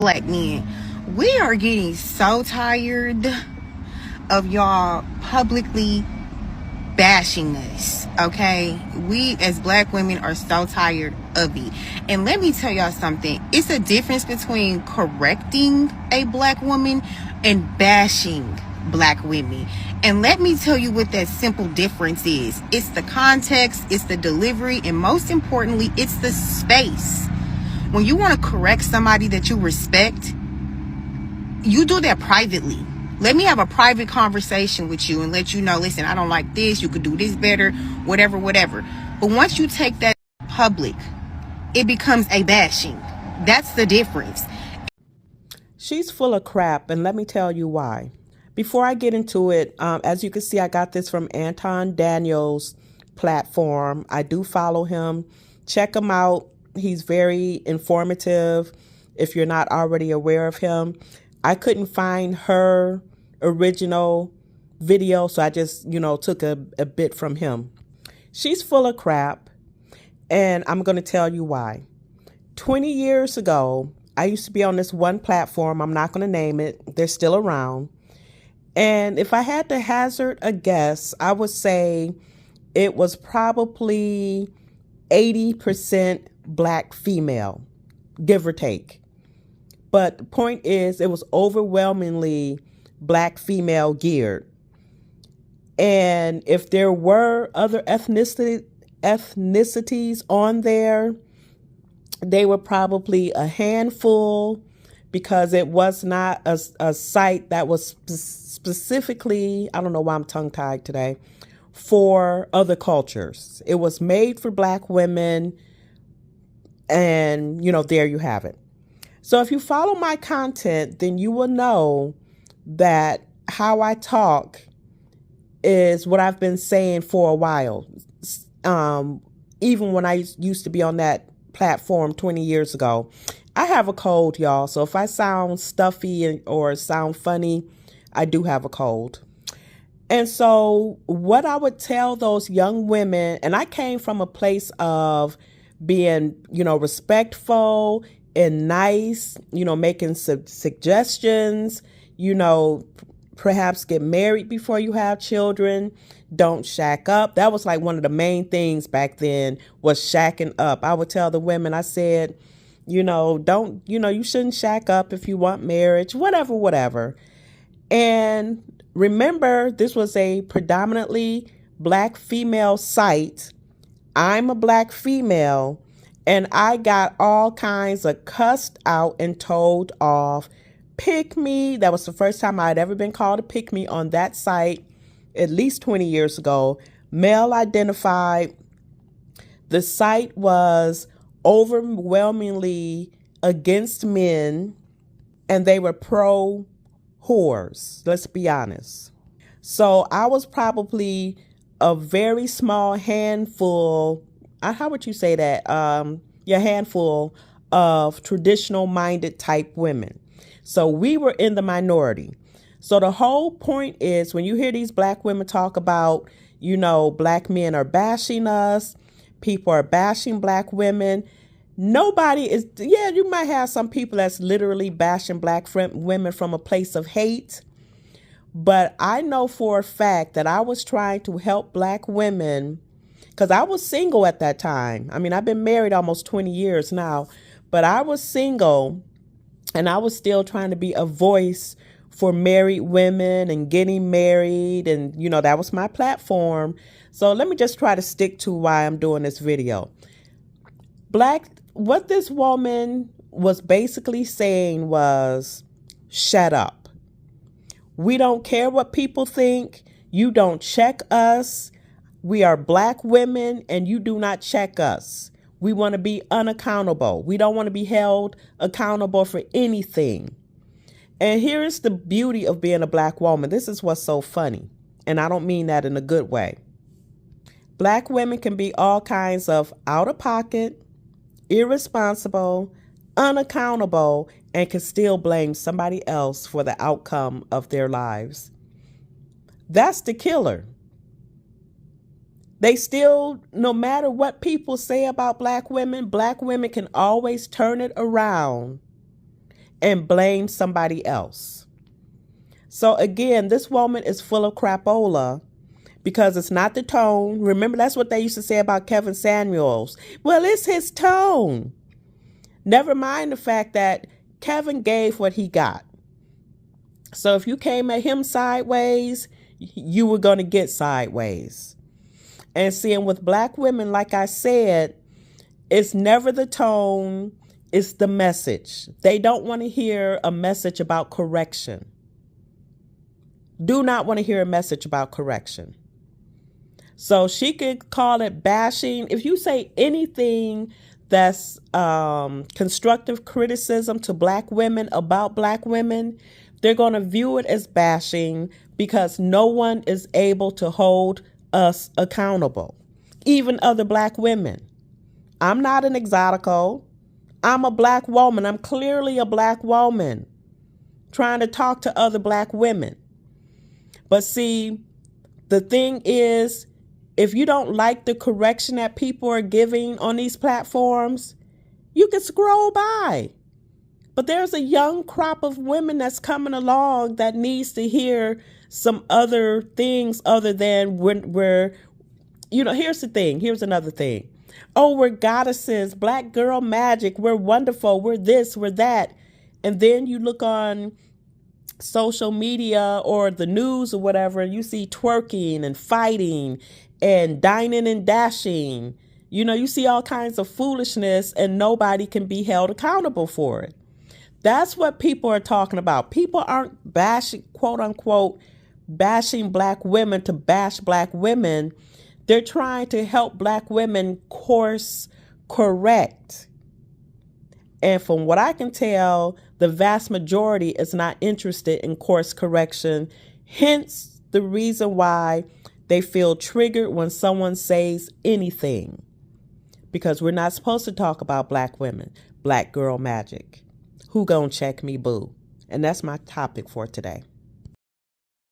Black men, we are getting so tired of y'all publicly bashing us, okay? We as black women are so tired of it. And let me tell y'all something. It's a difference between correcting a black woman and bashing black women. And let me tell you what that simple difference is. It's the context, it's the delivery, and most importantly, it's the space. When you want to correct somebody that you respect, you do that privately. Let me have a private conversation with you and let you know, listen, I don't like this. You could do this better, whatever. But once you take that public, it becomes a bashing. That's the difference. She's full of crap, and let me tell you why. Before I get into it, as you can see, I got this from Anton Daniels' platform. I do follow him. Check him out. He's very informative if you're not already aware of him. I couldn't find her original video, so I just, took a bit from him. She's full of crap, and I'm going to tell you why. 20 years ago, I used to be on this one platform. I'm not going to name it. They're still around. And if I had to hazard a guess, I would say it was probably 80% black female, give or take. But the point is, it was overwhelmingly black female geared. And if there were other ethnicities on there, they were probably a handful, because it was not a site that was specifically, I don't know why I'm tongue-tied today, for other cultures. It was made for black women, and, there you have it. So if you follow my content, then you will know that how I talk is what I've been saying for a while. Even when I used to be on that platform 20 years ago. I have a cold, y'all. So if I sound stuffy or sound funny, I do have a cold. And so what I would tell those young women, and I came from a place of being, respectful and nice, making suggestions, perhaps get married before you have children. Don't shack up. That was like one of the main things back then, was shacking up. I would tell the women, I said, you shouldn't shack up if you want marriage, whatever. And remember, this was a predominantly black female site. I'm a black female, and I got all kinds of cussed out and told off. Pick me. That was the first time I'd ever been called a pick me on that site, at least 20 years ago. Male identified. The site was overwhelmingly against men, and they were pro whores. Let's be honest. So I was probably a very small handful. How would you say that? Handful of traditional minded type women. So we were in the minority. So the whole point is, when you hear these black women talk about, black men are bashing us, people are bashing black women. Nobody is, you might have some people that's literally bashing black women from a place of hate. But I know for a fact that I was trying to help black women, because I was single at that time. I mean, I've been married almost 20 years now, but I was single. And I was still trying to be a voice for married women and getting married. And, that was my platform. So let me just try to stick to why I'm doing this video. What this woman was basically saying was, shut up. We don't care what people think. You don't check us. We are black women, and you do not check us. We want to be unaccountable. We don't want to be held accountable for anything. And here's the beauty of being a black woman. This is what's so funny. And I don't mean that in a good way. Black women can be all kinds of out of pocket, irresponsible, unaccountable, and can still blame somebody else for the outcome of their lives. That's the killer. They still, no matter what people say about black women can always turn it around and blame somebody else. So again, this woman is full of crapola because it's not the tone. Remember, that's what they used to say about Kevin Samuels. Well, it's his tone. Never mind the fact that Kevin gave what he got. So if you came at him sideways, you were going to get sideways. And seeing with black women, like I said, it's never the tone, it's the message. They don't want to hear a message about correction. Do not want to hear a message about correction. So she could call it bashing. If you say anything that's constructive criticism to black women about black women, they're going to view it as bashing because no one is able to hold us accountable, even other black women. I'm not an exotico. I'm a black woman. I'm clearly a black woman trying to talk to other black women. But see, the thing is, if you don't like the correction that people are giving on these platforms, you can scroll by. But there's a young crop of women that's coming along that needs to hear some other things other than when we're, here's the thing. Here's another thing. Oh, we're goddesses, black girl magic. We're wonderful. We're this, we're that. And then you look on social media or the news or whatever, and you see twerking and fighting and dining and dashing. You see all kinds of foolishness and nobody can be held accountable for it. That's what people are talking about. People aren't bashing, quote unquote, bashing black women to bash black women. They're trying to help black women course correct. And from what I can tell, the vast majority is not interested in course correction. Hence the reason why they feel triggered when someone says anything. Because we're not supposed to talk about black women, black girl magic. Who gonna check me, boo? And that's my topic for today.